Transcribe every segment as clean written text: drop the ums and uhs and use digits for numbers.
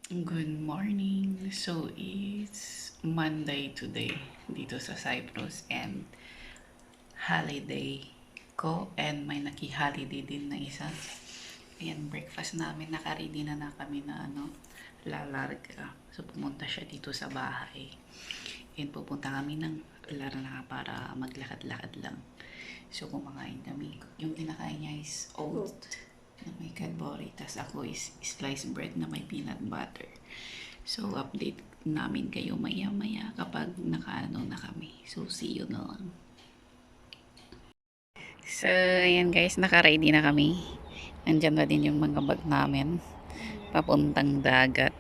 Good morning. So, it's Monday today dito sa Cyprus and holiday ko and may naki-holiday din na isa. Ayan, breakfast namin. Naka-ready na kami na lalarga. So, pumunta siya dito sa bahay. And pupunta kami ng Larnaca para maglakad-lakad lang. So, kumakain kami. Yung kinakain niya is oat na may Cadbury. Tas ako is sliced bread na may peanut butter. So, update namin kayo maya-maya kapag nakaano na kami. So, see you na lang. So, ayan guys, naka-ready na kami. Nandyan na din yung mga bag namin. Papuntang dagat.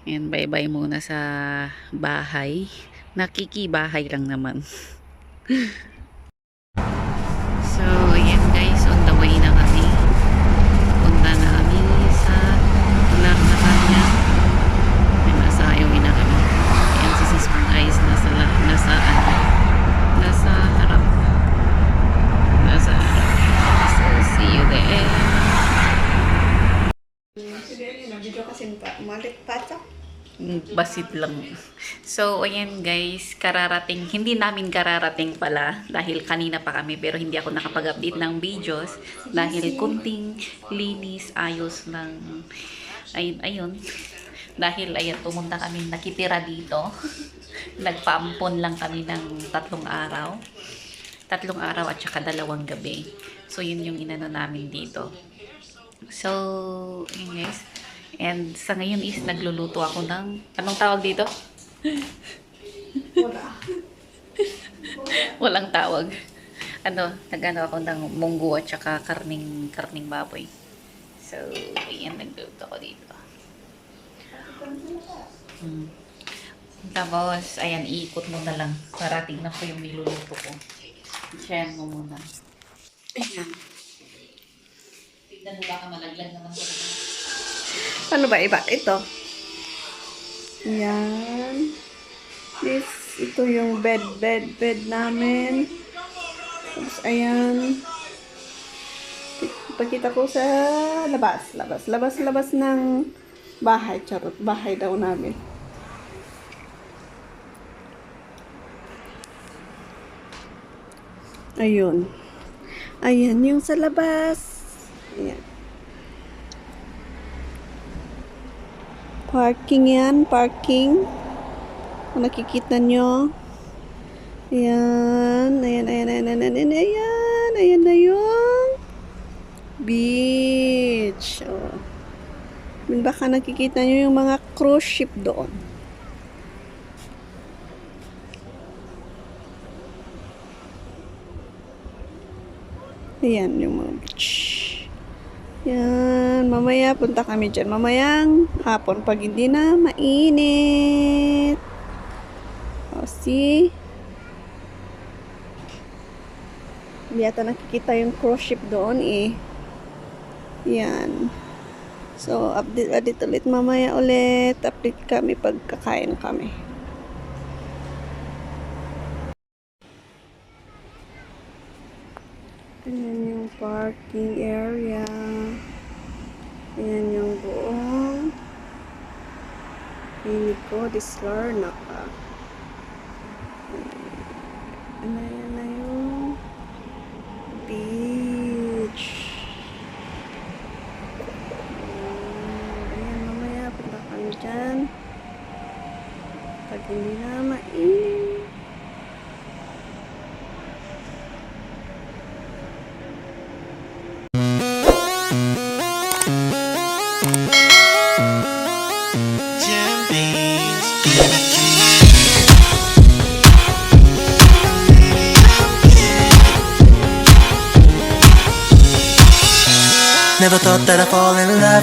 Ayan, bye-bye muna sa bahay. Nakikibahay lang naman. So, ayan guys, on the way na kami. Punta na kami sa Larnaca. Nasa highway na kami. Ayan si Sis guys, nasa harap. So, see you there. Basit lang. So, ayan guys, hindi namin kararating pala dahil kanina pa kami pero hindi ako nakapag-update ng videos dahil kunting linis, ayos ng ayun. Dahil ayan, pumunta kami, nakitira dito. Nagpaampon lang kami ng 3 araw. 3 araw at saka 2 gabi. So, yun yung inano namin dito. So, yun guys. And sa ngayon is nagluluto ako ng, anong tawag dito? Walang tawag. Nagano ako ng munggo at saka karning baboy. So, ayan, nagluluto ako dito. Tapos, ayan, iikot mo na lang para tignan ko yung niluluto ko. Share mo muna. Ayan. Tignan mo baka malaglag naman ko. Ano ba iba? Ito. Yan. Ito yung bed namin. Tapos, ayan. Ipakita ko sa labas ng bahay. Charot. Bahay daw namin. Ayun. Ayan yung sa labas. Ayan. Parking yan. Parking. Kung nakikita nyo. Ayan. Ayan na yung beach. Oh. Baka nakikita nyo yung mga cruise ship doon. Ayan yung mga beach. Yan, mamaya punta kami dyan. Mamayang hapon pag hindi na mainit. O, see? Hindi yata nakikita yung cruise ship doon eh. Yan. So, update ulit mamaya ulit. Update kami pag kakain kami. Ayan yung parking area. Ayan yung buong Hinico de Larnaca. Ayan na yung beach. Ayan, mamaya punta kami dyan. Pag hindi na mainit. Never thought that I'd fall in love.